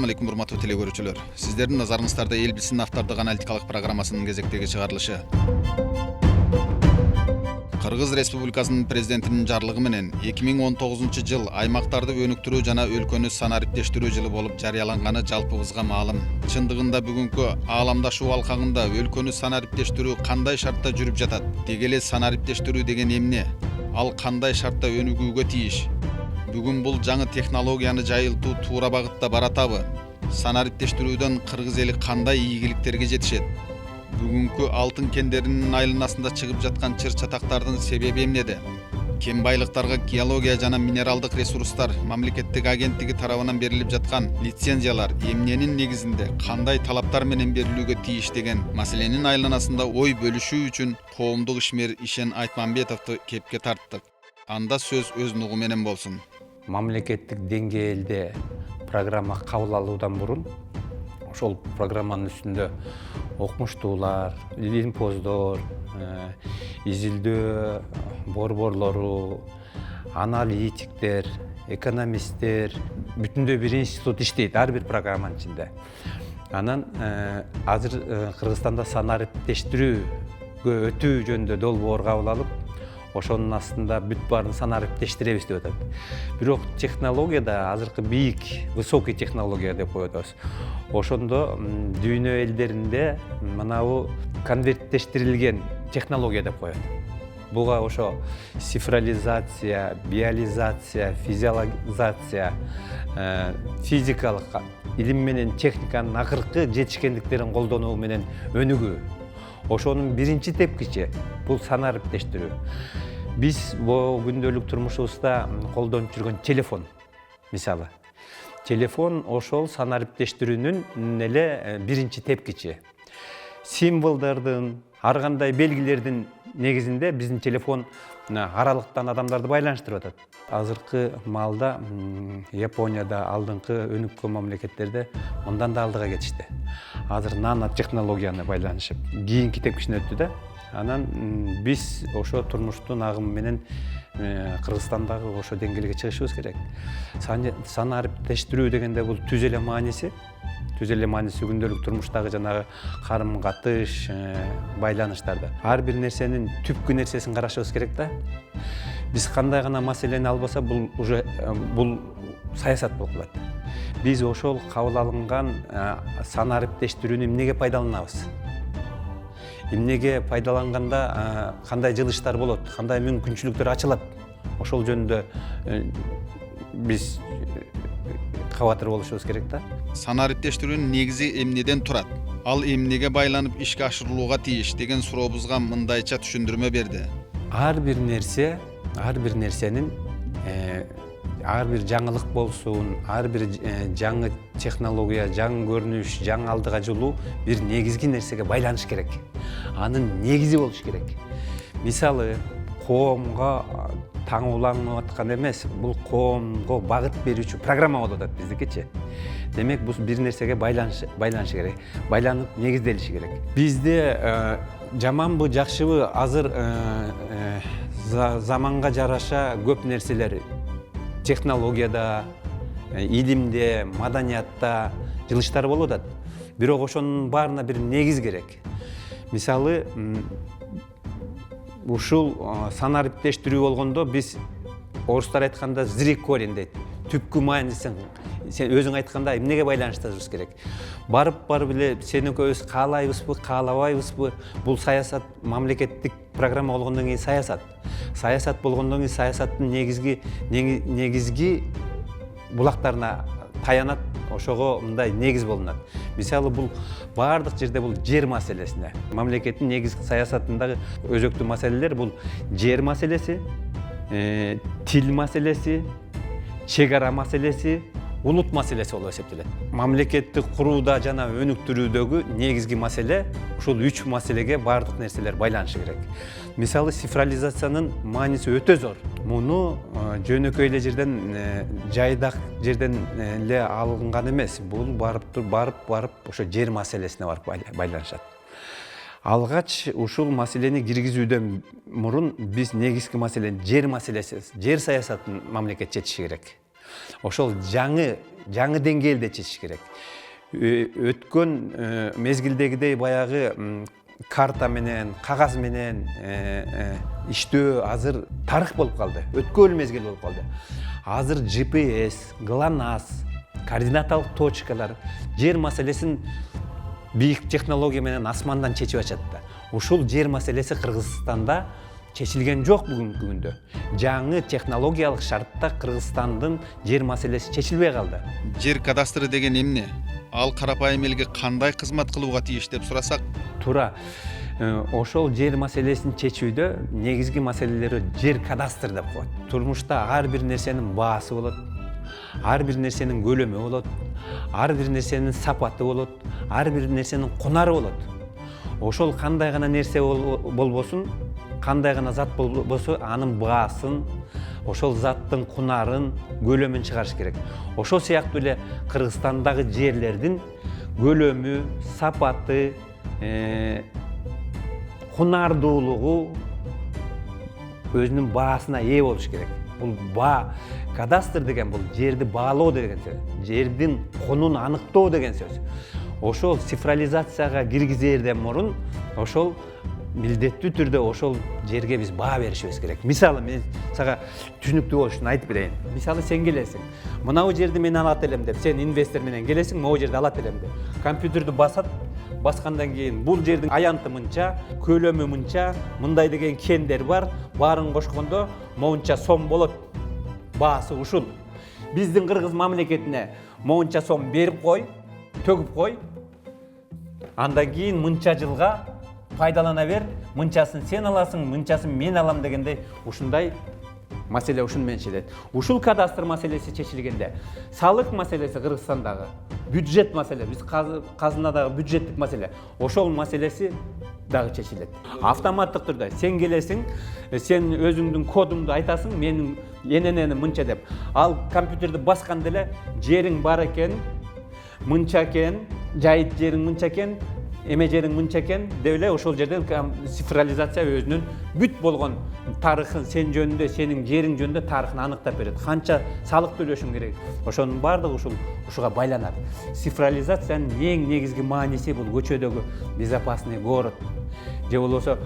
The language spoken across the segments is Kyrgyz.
Assalamu алейкум, урматтуу телекөрүүчүлөр. Сиздердин назарыңыздарда эл билсин автордук аналитикалык программасынын кезектеги чыгарылышы. Кыргыз Республикасынын президентинин жарлыгы менен 2019 жыл аймактарды өнүктүрүү жана өлкөнү санариптештирүү жылы болуп жарыяланганы жалпыбызга маалым. Чындыгында бүгүнкү ааламдашуу алкагында өлкөнү санариптештирүү кандай шартта жүрүп жатат? Деги эле санариптештирүү деген эмне? Ал кандай шартта өнүгүүгө тийиш? Бүгүн бул жаңы технологияны жайылтуу туура багытта баратабы? Санариптештирүүдөн кыргыз эли кандай ийгиликтерге жетишет? Бүгүнкү алтын кендеринин айланасында чыгып жаткан чыр-чатактардын себеби эмнеде? Кен байлыктарга геология жана минералдык ресурстар мамлекеттик агенттиги тарабынан берилип жаткан лицензиялар эмненин негизинде кандай талаптар менен берилүүгө тийиш деген маселенин айланасында ой бөлүшүү үчүн коомдук ишмер Ишен Айтмамбетовду кепке тарттык. Анда сөз өз нугу менен болсун. Мамлекеттик деңгээлде программа кабыл алуудан мурун ошол программанын үстүндө окумуштуулар, илимпоздор, изилдөө борборлору, аналитиктер, экономисттер, бүтүндөй бир институт иштейт ар бир программанын ичинде. Анан азыр Кыргызстанда санариптештирүүгө өтүү жөнүндө долбоор кабыл алып, ошонун астында бүт баарын санариптештиребиз деп атат. Бирок технологияда азыркы бийик, высокий технология деп коебуз. Ошондо дүйнө элдеринде мынабу конверттештирилген технология деп коет. Буга ошо цифрализация, биолизация, физиологизация, физикалык илим менен техниканын акыркы жетишкендиктерин колдонуу менен өнүгүү. Ошонун биринчи тепкичи бул санариптештирүү. Биз бул күндөлүк турмушубузда колдонуп жүргөн телефон мисалы. Телефон ошол санариптештирүүнүн эле биринчи тепкичи. Символдордун, ар кандай белгилердин негизинде биздин телефон аралыктан адамдарды байланыштырып атат. Азыркы маалда Японияда алдыңкы өнүккөн мамлекеттерде мындан да алдыга кетишти. Азыр нано технологияны байланышып, кийинки тепкичине өттү да. Анан биз ошо турмуштун агымы менен Кыргызстандагы ошо деңгээлге чыгышыбыз керек. Санариптештирүү дегенде бул түз эле мааниси күндөлүк турмуштагы жанагы карым-катыш, байланыштарда. Ар бир нерсенин түпкү нерсесин карашыбыз керек да. Биз кандай гана маселени албаса, бул саясат болуп калат. Биз ошол кабыл алынган санариптештирүүнү эмнеге пайдаланабыз? Эмнеге пайдаланганда кандай жылыштар болот, кандай мүмкүнчүлүктөр ачылат? Ошол жөнүндө биз кабатыр болушубуз керек да. Санариптештирүүнүн негизи эмнеден турат? Ал эмнеге байланып ишке ашырылууга тийиш деген сурообузга мындайча түшүндүрмө берди. Ар бир нерсенин ар бир жаңылык болсун, ар бир жаңы технология, жаңы көрүнүш, жаңы алдыга жылуу бир негизги нерсеге байланыш керек. Анын негизи болуш керек. Мисалы, коомго таңууланып аткан эмес, бул коомго багыт берүүчү программа болуп атат биздикичи. Демек, бул бир нерсеге байланышы керек, байланып негизделиши керек. Бизде жаманбы, жакшыбы, азыр заманга жараша көп нерселер технологияда, илимде, маданиятта жылыштар болуп атат. Бирок ошонун баарына бир негиз керек. Мисалы, ушул санариптештирүү болгондо биз орустар айтканда зрикорен дейт. Түпкү маанисин сен өзүң айтканда эмнеге байланыштырышыбыз керек. Барып эле сени экөөбүз каалайбызбы, каалабайбызбы? Бул саясат, мамлекеттик программа болгондон кийин саясат. Саясат болгондон кийин саясаттын негизги булактарына таянат, ошого мындай негиз болунат. Мисалы, бул баардык жерде бул жер маселесине. Мамлекеттин негизги саясатындагы өзөктүү маселелер бул жер маселеси, тил маселеси, чек ара маселеси, улут маселеси болуп эсептелет. Мамлекетти курууда жана өнүктүрүүдөгү негизги маселе ушул 3 маселеге баардык нерселер байланышы керек. Мисалы, цифрализациянын мааниси өтө зор. Муну жөнөкөй эле жерден, жайдак жерден эле алынган эмес. Бул барып ошо жер маселесине барып байланышат. Алгач ушул маселени киргизүүдөн мурун биз негизги маселени жер маселеси, жер саясатын мамлекет чечиши керек. ошол жаңы деңгээлде чечиш керек. Өткөн мезгилдегидей баягы карта менен, кагаз менен иштөө азыр тарых болуп калды. Өткөн мезгил болуп калды. Азыр GPS, GLONASS, координаталык точкалар жер маселесин бийик технология менен асмандан чечип атышат да. Ушул жер маселеси Кыргызстанда чечилген жок бүгүнкү күндө. Жаңы технологиялык шартта Кыргызстандын жер маселеси чечилбей калды. Жер кадастры деген эмне? Ал карапайым элге кандай кызмат кылууга тийиш деп сурасак? Туура. Ошол жер маселесин чечүүдө негизги маселелери жер кадастр деп коет. Турмушта ар бир нерсенин баасы болот. Ар бир нерсенин көлөмү болот. Ар бир нерсенин сапаты болот. Ар бир нерсенин кунары болот. Ошол кандай гана нерсе болбосун, кандай гана зат болбосо, анын баасын, ошол заттын кунарын, көлөмүн чыгарыш керек. Ошол сыяктуу эле Кыргызстандагы жерлердин көлөмү, сапаты, кунардуулугу өзүнүн баасына ээ болуш керек. Бул баа, кадастр деген бул жерди баалоо деген сөз. Жердин конун аныктоо деген сөз. Ошол цифрализацияга киргизерден мурун ошол милдеттүү түрдө ошол жерге биз баа беришибиз керек. Мисалы мен сага түшүнүктүү болуш үчүн айтып берейин. Мисалы сен келесиң, мынау жерди мен алат элем деп, сен инвестор менен келесиң, могу жерди алат элем деп. Компьютерди баскандан кийин бул жердин аянты мынча, көлөмү мынча, мындай деген кендер бар, баарын кошкондо моунча сом болот. Баасы ушул. Биздин кыргыз мамлекетине моунча сом берип кой, төгүп кой. Андан кийин мынча жылга пайдалана бер, мынчасын сен аласың, мынчасын мен алам дегендей ушундай маселе ушун менен чечилет. Ушул кадастр маселеси чечилгенде, салык маселеси Кыргызстандагы, бюджет маселе, биз казынадагы бюджеттик маселе, ошол маселеси дагы чечилет. Автоматтык түрдө сен келесиң, сен өзүңдүн кодуңду айтасың, менин эненени мынча деп. Ал компьютерди басканда эле жериң бар экен, мынча экен, жайыт жериң мынча экен, эме жериң мынча экен деп эле ошол жерден цифрализация өзүнүн бүт болгон тарыхын сен жөнүндө, сенин жериң жөнүндө тарыхын аныктап берет. Канча салык төлөшүң керек. Ошонун баардыгы ушуга байланат. Цифрализациянын эң негизги мааниси бул көчөдөгү безопасный город же болбосо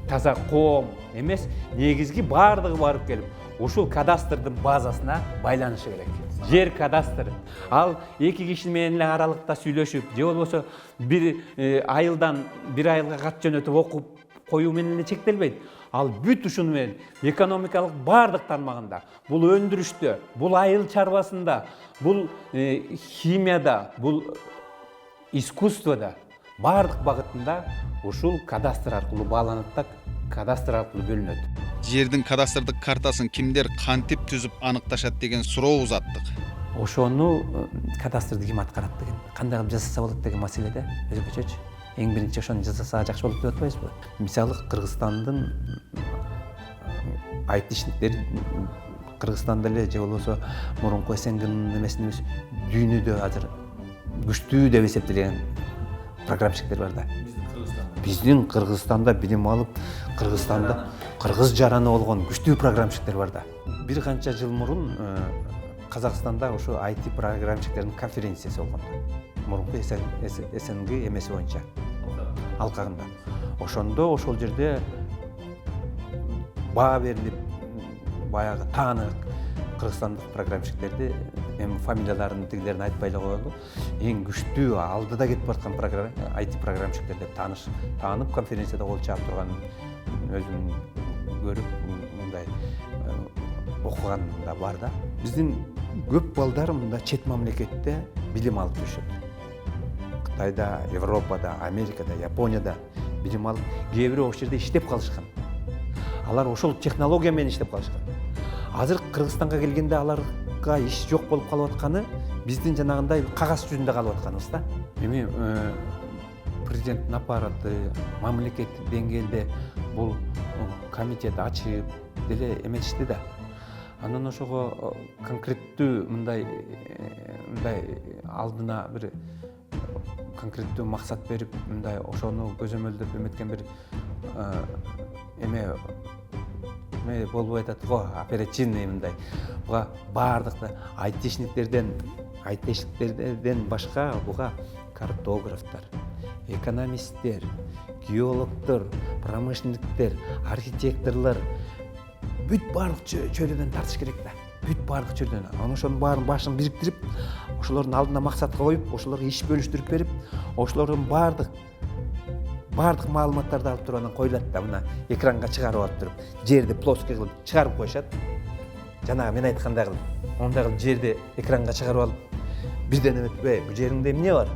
таза коом эмес, негизги баардыгы барып келип ушул кадастрдын базасына байланышы керек. Жер кадастры. Ал эки киши менен эле аралыкта сүйлөшүп, же болбосо бир айылдан бир айылга кат жөнөтүп окуп коюу менен эле чектелбейт. Ал бүт ушуну менен экономикалык баардык тармагында, бул өндүрүштө, бул айыл чарбасында, бул химияда, бул искусствода баардык багытында ушул кадастр аркылуу бааланат да, кадастр аркылуу бөлүнөт. Жердин кадастрдык картасын кимдер кантип түзүп аныкташат деген суроо узаттык. Ошону кадастрды ким аткарат деген, кандай кылып жасаса болот деген маселеде өзгөчөчү. Эң биринчи ошону жасаса жакшы болот деп атпайсызбы? Мисалы Кыргызстандын айтышниктери Кыргызстанда эле же болбосо мурунку СНГнын эмесинде дүйнөдө азыр күчтүү деп эсептелген программщиктер бар да. Биздин Кыргызстанда билим алып, Кыргызстанда кыргыз жараны болгон күчтүү программщиктер бар да. Бир канча жыл мурун Казакстанда ушу IT программщиктердин конференциясы болгон. Мурунку СНГ эмеси боюнча алкагында. Ошондо ошол жерде баа берилип, баягы таанык кыргызстандык программщиктерди, эми фамилияларын тигилерин айтпай эле коелу, эң күчтүү алдыда кетип аткан IT программщиктер деп таанып конференцияда кол чаап турганын өзүм көрүп, мындай окуган да бар да. Биздин көп балдар мында чет мамлекетте билим алып жүрүшөт. Кытайда, Европада, Америкада, Японияда билим алып, кээ бирөө ошол жерде иштеп калышкан. Алар ошол технология менен иштеп калышкан. Азыр Кыргызстанга келгенде аларга иш жок болуп калып атканы биздин жанагындай кагаз жүзүндө калып атканыбыз да. Эми президенттин аппараты, мамлекеттик деңгээлде бул комитет ачып деле эметишти да. Анан ошого конкреттүү мындай алдына бир конкреттүү максат берип, мындай ошону көзөмөлдөп эметкен бир эме болбой атат го, оперативный мындай. Буга бардыкта айтишниктерден башка буга картографтар, экономисттер, геологтор, промышленниктер, архитекторлор бүт барлык чөйрөдөн тартыш керек да. Бүт барлык чөйрөдөн. Аны ошонун баарын башын бириктирип, ошолордун алдына максатка коюп, ошолорго иш бөлүштүрүп берип, ошолордун бардык маалыматтарды алып туруп анан коюлат да, мына экранга чыгарып алып туруп, жерди плоский кылып чыгарып коюшат. Жанагы мен айткандай кылып, мондай кылып жерди экранга чыгарып алып, бирден өтпөй, бу жериңде эмне бар?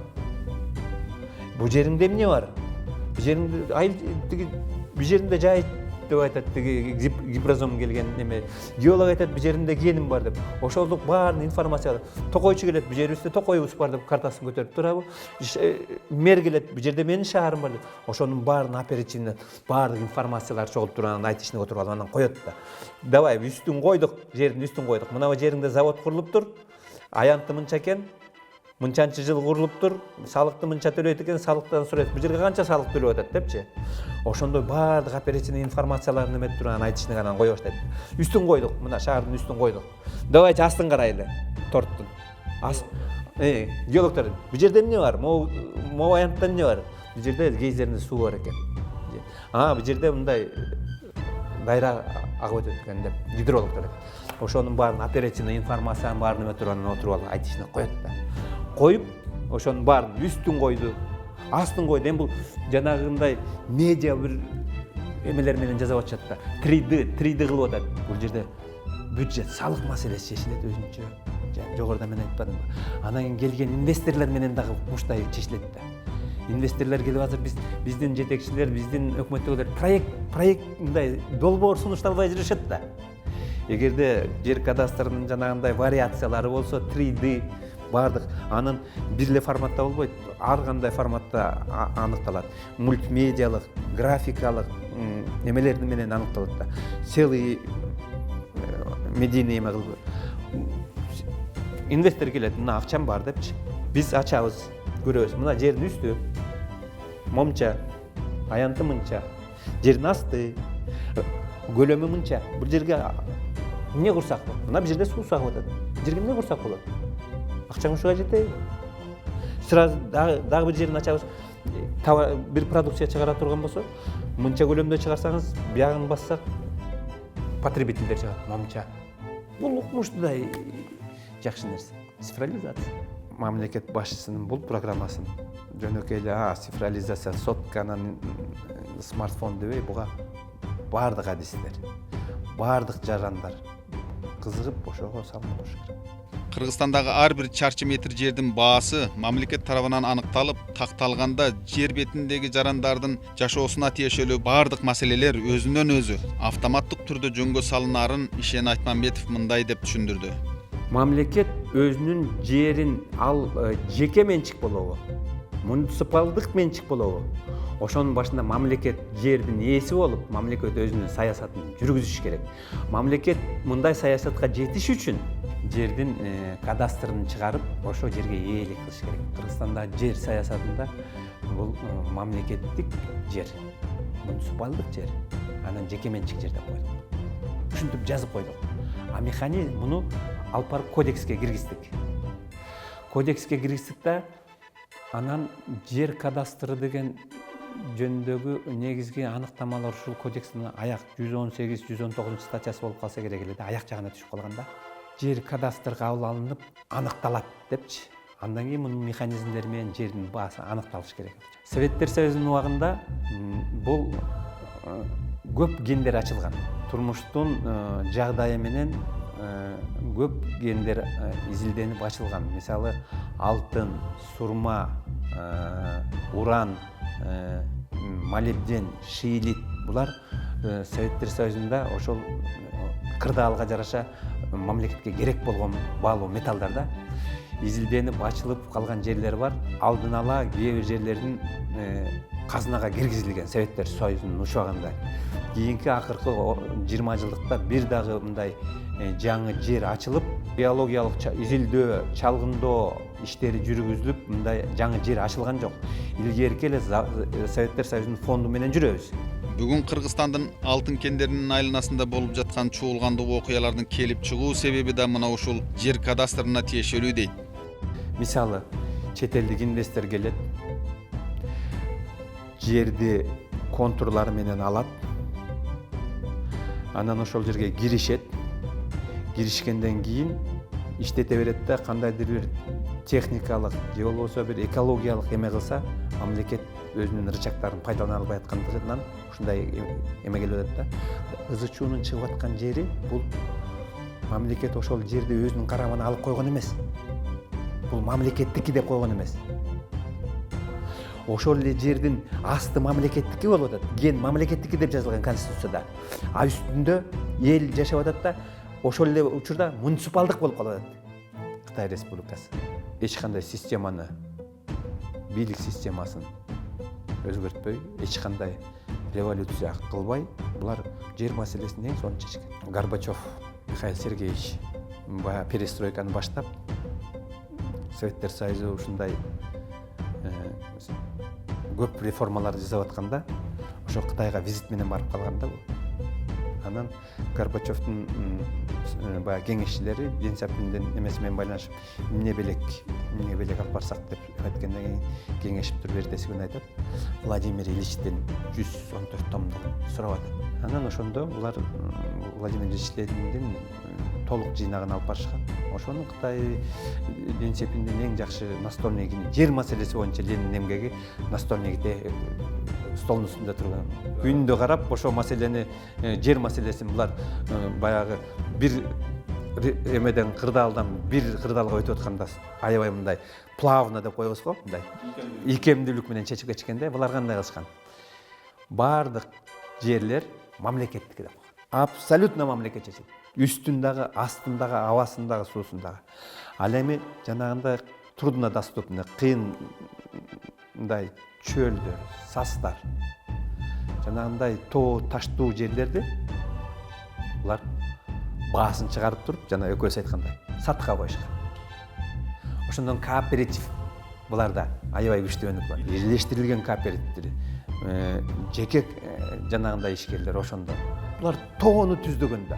Бу жериңде эмне бар? Бу жериңде айыл тиги бу жериңде жай деп айтат, тиги гипрозом келген неме. Геолог айтат, бу жеринде кеним бар деп. Ошолдук баарын информация. Токойчу келет, бу жерибизде токойубуз бар деп картасын көтөрүп турабы? Мэр келет, бу жерде менин шаарым бар деп. Ошонун баарын оперативно баардык информациялар чогулуп туруп анан айтышына отуруп алып анан коет да. Давай үстүн койдук, жердин үстүн койдук. Мына жериңде завод курулуптур. Аянты мынча экен. Мынчанчы жыл курулуптур, салыкты мынча төлөйт экен, салыктан сурайт. Бу жерге канча салык төлөп атат депчи. Ошондой баардык оперативный информацияларын эметип туруп анан айтышына анан кое баштайт. Үстүн койдук, мына шаардын үстүн койдук. Давайте астын карайлы, торттун. Геологтор, бу жерде эмне бар? Могу аянтта эмне бар? Бу жерде гейзерный суу бар экен. Бу жерде мындай дайра агып өтөт экен деп гидрологдор. Ошонун баарын оперативный информациянын баарын эметип туруп анан отуруп алып айтышына коет да. Коюп, ошонун баарын үстүн койду, астын койду. Эми бул жанагындай медиа бир эмелер менен жазып атышат да. 3D кылып атат. Бул жерде бюджет, салык маселеси чечилет өзүнчө. Жогоруда мен айтпадымбы? Анан кийин келген инвесторлор менен дагы муштай чечилет да. Инвесторлор келип азыр биздин жетекчилер, биздин өкмөттөгүлөр проект мындай долбоор сунушталбай жүрүшөт да. Эгерде жер кадастрынын жанагындай вариациялары болсо, 3D бардык анын бир эле форматта болбойт, ар кандай форматта аныкталат. Мультимедиалык, графикалык эмелерди менен аныкталат да. Целый медийный эме кылып. Инвестор келет, мына акчам бар депчи. Биз ачабыз, көрөбүз. Мына жердин үстү момча, аянты мынча, жердин асты, көлөмү мынча. Бул жерге эмне курсак болот? Мына бул жерде суу сагып атат. Жерге эмне курсак болот? Акчаң ушуга жетеби? Сразу дагы бир жерин ачабыз. Бир продукция чыгара турган болсо, мынча көлөмдө чыгарсаңыз, биягын бассак, потребительдер чыгат, момча. Бул укмуштудай жакшы нерсе. Цифрализация. Мамлекет башчысынын бул программасын жөнөкөй эле цифрализация, сотканын смартфон дебей, буга бардык адистер, бардык жарандар кызыгып ошого салмош керек. Кыргызстандагы ар бир чарчы метр жердин баасы мамлекет тарабынан аныкталып, такталганда жер бетиндеги жарандардын жашоосуна тиешелүү бардык маселелер өзүнөн өзү автоматтык түрдө жөнгө салынарын Ишен Айтмамбетов мындай деп түшүндүрдү. Мамлекет өзүнүн жерин ал жеке менчик болобу, муниципалдык менчик болобу, ошонун башында мамлекет жердин ээси болуп, мамлекет өзүнүн саясатын жүргүзүш керек. Мамлекет мындай саясатка жетиш үчүн жердин кадастрын чыгарып, ошо жерге ээлик кылыш керек. Кыргызстанда жер саясатында бул мамлекеттик жер, муниципалдык жер, анан жеке менчик жер деп койдук. Ушинтип жазып койдук. А механизм муну алып барып кодекске киргиздик. Кодекске киргиздик да, анан жер кадастры деген жөнүндөгү негизги аныктамалар ушул кодекстин аяк 118-119 статьясы болуп калса керек эле да, аяк жагына түшүп калганда. Жер кадастр кабыл алынып, аныкталат депчи. Андан кийин мунун механизмдери менен жердин баасы аныкталыш керек. Советтер Союзунун убагында бул көп гендер ачылган. Турмуштун жагдайы менен көп гендер изилденип ачылган. Мисалы, алтын, сурма, уран, молибден, шиилит булар Советтер Союзунда ошол кырдаалга жараша мамлекетке керек болгон баалуу металлдарда изилденип ачылып калган жерлер бар. Алдын ала кээ бир жерлердин казынага киргизилген Советтер Союзунун учагында. Кийинки акыркы 20 жылдыкта бир дагы мындай жаңы жер ачылып, геологиялык изилдөө, чалгындоо иштери жүргүзүлүп, мындай жаңы жер ачылган жок. Илгерки эле Советтер Союзунун фонду менен жүрөбүз. Бүгүн Кыргызстандын алтын кендеринин айланасында болуп жаткан чуулгандык окуялардын келип чыгуу себеби да мына ушул жер кадастрына тиешелүү дейт. Мисалы, чет элдик инвестор келет, жерди контурлары менен алат, анан ошол жерге киришет, киришкенден кийин иштете берет да, кандайдыр бир техникалык же болбосо бир экологиялык эме кылса, мамлекет өзүнүн рычагдарын пайдалана албай аткандыгынан ушундай эме келип атат да. Ызы чуунун чыгып аткан жери бул мамлекет ошол жерди өзүнүн карамагына алып койгон эмес. Бул мамлекеттики деп койгон эмес. Ошол эле жердин асты мамлекеттики болуп атат. Ген мамлекеттики деп жазылган конституцияда. А үстүндө эл жашап атат да, ошол эле учурда муниципалдык болуп калып атат. Кытай Республикасы эч кандай системаны, бийлик системасын өзгөртпөй, эч кандай революция кылбай, булар жер маселесин эң сонун чечкен. Горбачев Михаил Сергеевич баягы перестройканы баштап, Советтер Союзу ушундай көп реформаларды жасап атканда, ошо Кытайга визит менен барып калганда бул. Анан Горбачевдун баягы кеңешчилери Ден Сяопиндин эмеси менен байланышып, эмне белек алып барсак деп айткандан кийин кеңешип туруп эртеси күнү айтат, Владимир Ильичтен 114 томдук сурап атат. Анан ошондо булар Владимир Ильичтен толук жыйнагын алып барышкан. Ошону Кытай Ден Сяопиндин эң жакшы настольнигин, жер маселеси боюнча Ленин эмгеги настольнигиде столдун үстүндө турган. Күндө карап ошол маселени, жер маселесин булар баягы бир эмеден кырдаалдан бир кырдаалга өтүп атканда аябай мындай плавно деп коебуз го, мындай ийкемдүүлүк менен чечип кетишкенде, булар кандай кылышкан? Бардык жерлер мамлекеттики деп. Абсолютно мамлекет чечет. Үстүндагы, астындагы, абасындагы, суусундагы. Ал эми жанагындай труднодоступный, кыйын мындай чөлдөр, састар, жанагындай тоо, таштуу жерлерди булар баасын чыгарып туруп, жана экөөсү айткандай, сатка коюшкан. Ошондон кооператив буларда аябай күчтүү өнүк бар. Бирлештирилген кооперативдер, жеке жанагындай ишкерлер ошондо. Булар тоону түздөгөндө,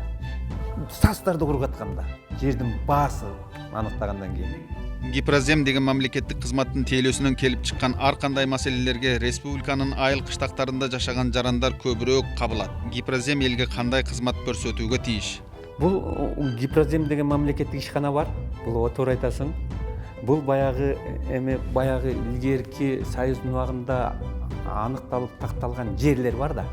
састарды кургатканда, жердин баасы аныктагандан кийин Гипрозем деген мамлекеттик кызматтын тейлөөсүнөн келип чыккан ар кандай маселелерге республиканын айыл кыштактарында жашаган жарандар көбүрөөк кабылат. Гипрозем элге кандай кызмат көрсөтүүгө тийиш? Бул Гипрозем деген мамлекеттик ишкана бар. Бул туура айтасың. Бул баягы илгерки Союздун убагында аныкталып такталган жерлер бар да.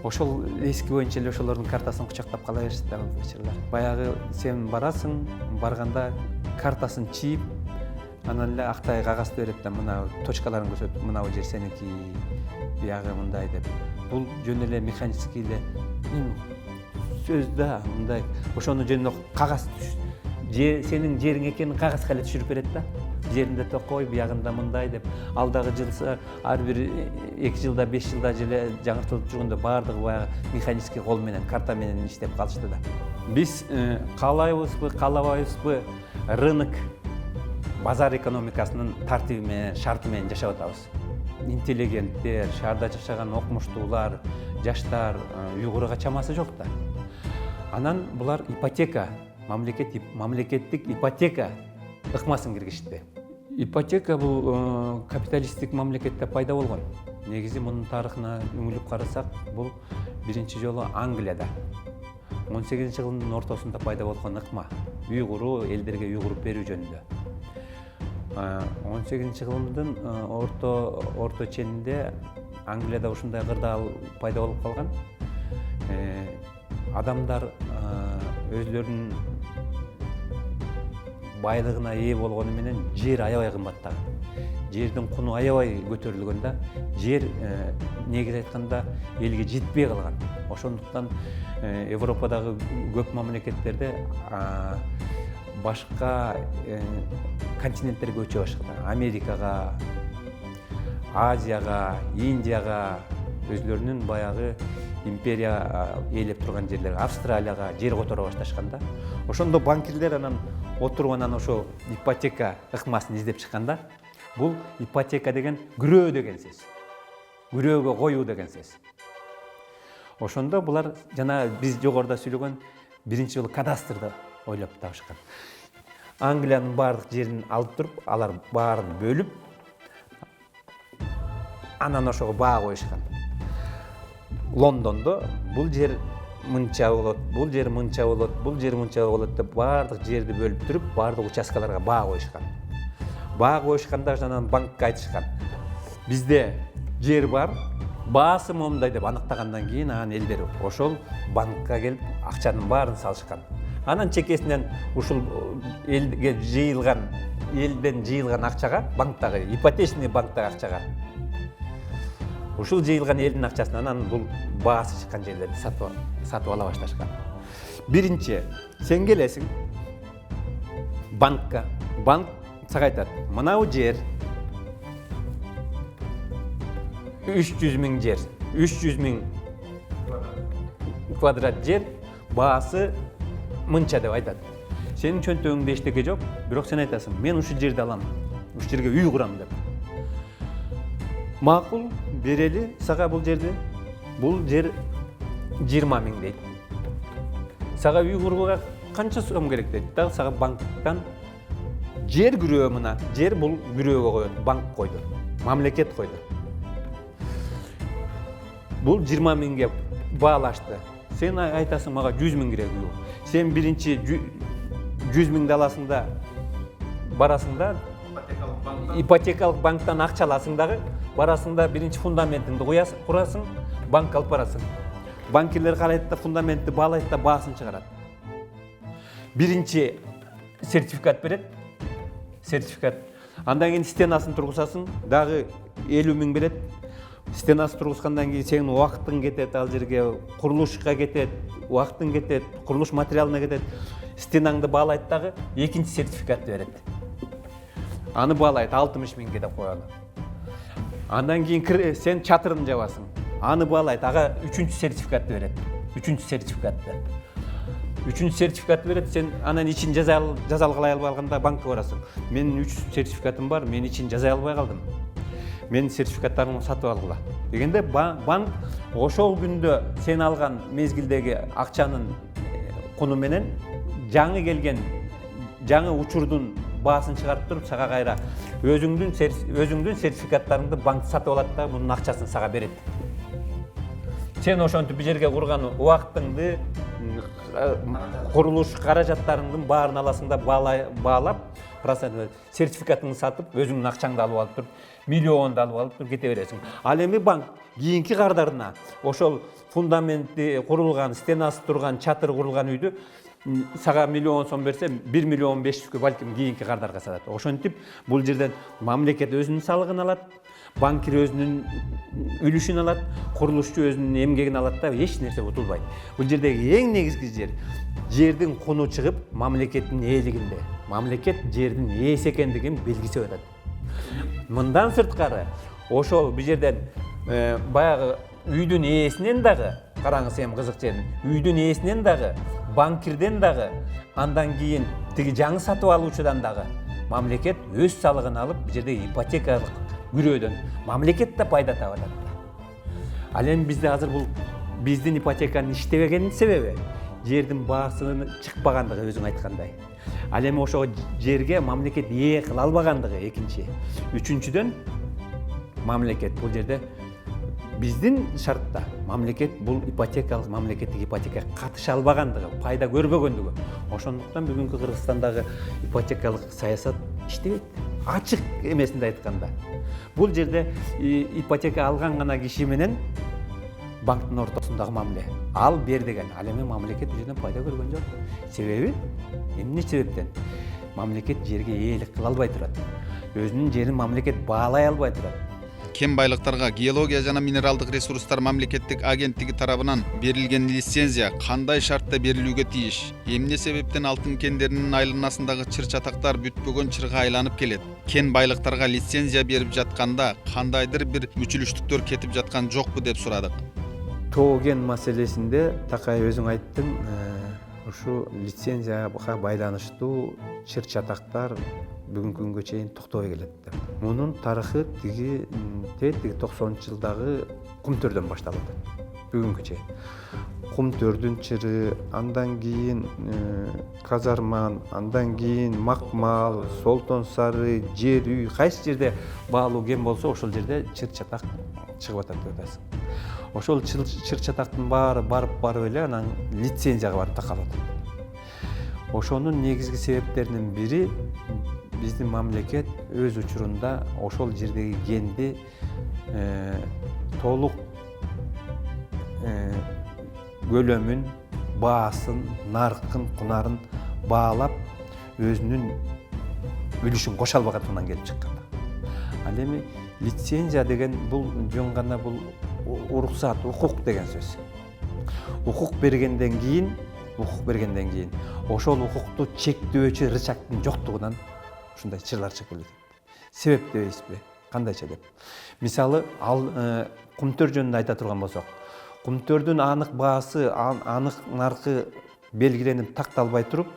Ошол эски боюнча эле ошолордун картасын кучактап кала беришти фермерлер. Баягы сен барасың, барганда картасын чийип, анан эле актай кагазды берет да, мына точкаларын көрсөтүп, мына жер сеники, биягы мындай деп. Бул жөн эле механический эле сөз да, мындай. Ошону жөн эле кагаз сенин жериң экенин кагазга эле түшүрүп берет да. Жеринде токой, биягында мындай деп. Алдагы жылса, ар бир 2 жылда, 5 жылда желе жаңыртылып жүргөндө бардыгы баягы механический кол менен, карта менен иштеп калышты да. Биз каалайбызбы, каалабайбызбы, рынок, базар экономикасынын тартиби менен, шарты менен жашап атабыз. Интеллигенттер, шаарда жашаган окумуштуулар, жаштар уйгурга чамасы жок да. Анан булар ипотека, мамлекеттик ипотека ыкмасын киргизишти. Ипотека бул капиталисттик мамлекетте пайда болгон. Негизи мунун тарыхына үңүлүп карасак, бул биринчи жолу Англияда 18-жылдын ортосунда пайда болгон ыкма. Уйгуру элдерге уйгуруп берүү жөнүндө. 18-жылдын орто ченинде Англияда ушундай кырдаал пайда болуп калган. Адамдар өзлөрүнүн байлыгына ээ болгону менен жер аябай кымбаттаган. Жердин куну аябай көтөрүлгөндө, жер негизи айтканда элге жетпей калган. Ошондуктан Европадагы көп мамлекеттерде башка континенттерге көчө баштады. Америкага, Азияга, Индияга, өзлөрүнүн баягы империя ээлеп турган жерлерге, Австралияга жер которо башташканда, ошондо банкирлер анан отуруп анан ошо ипотека ыкмасын издеп чыкканда, бул ипотека деген күрөө деген сөз. Күрөөгө коюу деген сөз. Ошондо булар жана биз жогоруда сүйлөгөн биринчи жолу кадастрды ойлоп табышкан. Англиянын баардык жерин алып туруп, алар баарын бөлүп, анан ошого баа коюшкан. Лондондо бул жер мынча болот, бул жер мынча болот, бул жер мынча болот деп баардык жерди бөлүп туруп, баардык участкаларга баа коюшкан. Баа коюшканда анан банкка айтышкан. Бизде жер бар, баасы момундай деп аныктагандан кийин анан элдер ошол банкка келип акчанын баарын салышкан. Анан чекесинен ушул элден жыйылган акчага, банктагы ипотечный банктагы акчага ушул жыйылган элдин акчасынан анан бул баасы чыккан жерлерди сатып ала башташкан. Биринчи, сен келесиң банкка, банк сага айтат, мынау жер 300 миң жер, 300 миң квадрат жер, баасы мынча деп айтат. Сенин чөнтөгүңдө эчтеке жок, бирок сен айтасың, мен ушул жерди алам, ушул жерге үй курам деп. Макул, берели сага бул жерди. Бул жер 20 миң дейт. Сага үй курууга канча сом керек дейт. Дагы сага банктан жер күрөө мына, жер бул күрөөгө коет, банк койду, мамлекет койду. Бул 20 миңге баалашты. Сен айтасың, мага 100 миң керек үй. Сен биринчи 100 миңди аласың да барасың да ипотекалык банктан акча аласың дагы, барасың да биринчи фундаментиңди курасың, банк алып барасың. Банкирлер карайт да фундаментти баалайт да баасын чыгарат. Биринчи сертификат берет. Сертификат. Андан кийин стенасын тургузасың, дагы 50 миң берет. Стенасы тургузгандан кийин сенин убактың кетет, ал жерге курулушка кетет, убактың кетет, курулуш материалына кетет. Стенаңды баалайт дагы экинчи сертификатты берет. Аны баалайт 60 миңге деп коёну. Андан кийин сен чатырын жабасың. Аны баалайт, ага 3-чү сертификатты берет. 3-чү сертификатты. 3-чү сертификатты берет, сен анан ичин жазалгылай албай калганда банкка барасың. Менин 3 сертификатым бар, мен ичин жазай албай калдым. Менин сертификаттарымды сатып алгыла. Дегенде банк ошол күндө сен алган мезгилдеги акчанын куну менен жаңы келген жаңы учурдун баасын чыгарып туруп сага кайра өзүңдүн сертификаттарыңды банк сатып алат да мунун акчасын сага берет. Сен ошентип бир жерге курган убактыңды, курулуш каражаттарыңдын баарын аласың да баалап, сертификатыңды сатып, өзүңдүн акчаңды алып алып туруп, миллионду алып алып туруп кете бересиң. Ал эми банк кийинки кардарына ошол фундаменти курулган, стенасы турган, чатыры курулган үйдү сага миллион сом берсе, 1 миллион 500 балким кийинки кардарга сатат. Ошентип бул жерден мамлекет өзүнүн салыгын алат, банкир өзүнүн үлүшүн алат, курулушчу өзүнүн эмгегин алат да эч нерсе утулбайт. Бул жердеги эң негизги жердин куну чыгып мамлекеттин ээлигинде. Мамлекет жердин ээси экендигин белгисеп атат. Мындан сырткары ошол бул жерден баягы үйдүн ээсинен дагы, караңыз эми кызык жерин, үйдүн ээсинен дагы, банкирден дагы, андан кийин тиги жаңы сатып алуучудан дагы мамлекет өз салыгын алып, бул жерде ипотекалык күрөөдөн мамлекет да пайда табат. Ал эми бизде азыр бул биздин ипотеканын иштебегенин себеби жердин баасы чыкпагандыгы өзүң айткандай. Ал эми ошол жерге мамлекет ээ кыла албагандыгы экинчи. Үчүнчүдөн мамлекет бул жерде биздин шартта мамлекет бул ипотекалык мамлекеттик ипотекага катыша албагандыгы, пайда көрбөгөндүгү. Ошондуктан бүгүнкү Кыргызстандагы ипотекалык саясат иштебейт. Ачык эмесинде айтканда. Бул жерде ипотека алган гана киши менен банктын ортосундагы мамиле. Ал бер деген. Ал эми мамлекет бул жерден пайда көргөн жок. Себеби эмне себептен? Мамлекет жерге ээлик кыла албай турат. Өзүнүн жерин мамлекет баалай албай турат. Кен байлыктарга геология жана минералдык ресурстар мамлекеттик агенттиги тарабынан берилген лицензия кандай шартта берилүүгө тийиш? Эмне себептен алтын кендеринин айланасындагы чыр-чатактар бүтпөгөн чырга айланып келет? Кен байлыктарга лицензия берип жатканда кандайдыр бир мүчүлүштүктөр кетип жаткан жокпу деп сурадык. Тоо кен маселесинде Такай өзүң айттың, ушу лицензияга байланыштуу чыр-чатактар бүгүнкү күнгө чейин токтобой келет. Мунун тарыхы тиги 90-жылдагы Кумтөрдөн башталат. бүгүнкү чейин. Кумтөрдүн чыры, андан кийин Казарман, андан кийин Макмал, Солтон Сары, Жер үй, кайсы жерде баалуу кен болсо ошол жерде чыр чатак чыгып атат деп атасың. Ошол чыр чатактын баары барып эле анан лицензияга барып такалып атат. Ошонун негизги себептеринин бири биздин мамлекет өз учурунда ошол жердеги кенди толук көлөмүн, баасын, наркын, кунарын баалап өзүнүн үлүшүн кошо албагандыгынан келип чыккан. Ал эми лицензия деген бул жөн гана бул уруксат, укук деген сөз. Укук бергенден кийин ошол укукту чектөөчү рычагдын жоктугунан ушундай чырлар чыгып келет. Себеп дебейсизби? Кандайча деп? Мисалы, ал кумтөр жөнүндө айта турган болсок, кумтөрдүн анык баасы, анык наркы белгиленип такталбай туруп,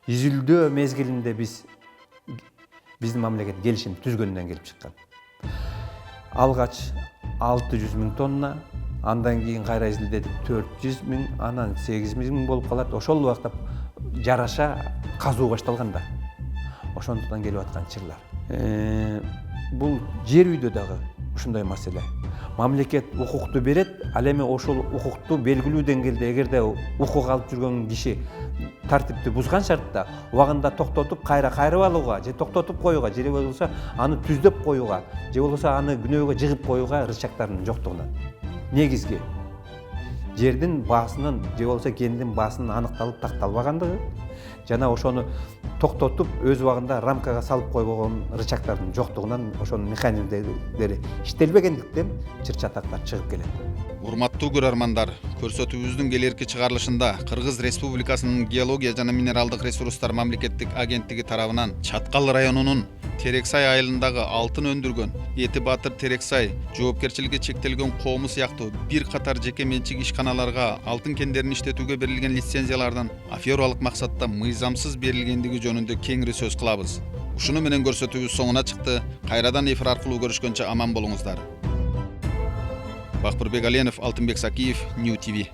изилдөө мезгилинде биздин мамлекет келишим түзгөндөн келип чыккан. Алгач 600 000 тонна, андан кийин кайра изилдетип 400 000, анан 800 000 болуп калат. Ошол убакта жараша казуу башталганда. Ошондуктан келип аткан чырлар. Бул жер үйдө дагы ушундай маселе. Мамлекет укукту берет, ал эми ошол укукту белгилүү деңгээлде эгерде укук алып жүргөн киши тартипти бузган шартта убагында токтотуп кайрып алууга же токтотуп коюуга, же болбосо аны түздөп коюуга, же болбосо аны күнөөгө жыгып коюуга рычагтардын жоктугунан. Негизги жердин баасынын же болбосо кендин баасынын аныкталып такталбагандыгы жана ошону токтотуп өз убагында рамкага салып койбогон рычагтардын жоктугунан ошонун механизмдери иштелбегендиктен чыр чатактар чыгып келет. Урматтуу көрөрмандар, көрсөтүүбүздүн келерки чыгарылышында Кыргыз Республикасынын Геология жана минералдык ресурстар мамлекеттик агенттиги тарабынан Чаткал районунун Терексай айылындагы алтын өндүргөн Эти Батыр Терексай жоопкерчилиги чектелген коому сыяктуу бир катар жеке менчик ишканаларга алтын кендерин иштетүүгө берилген лицензиялардын афералык максатта мыйзамсыз берилгендиги жөнүндө кеңири сөз кылабыз. Ушуну менен көрсөтүүбүз соңуна чыкты. Кайрадан эфир аркылуу көрүшкөнчө аман болуңуздар. Бакбырбек Аленов, Алтынбек Сакиев, New TV.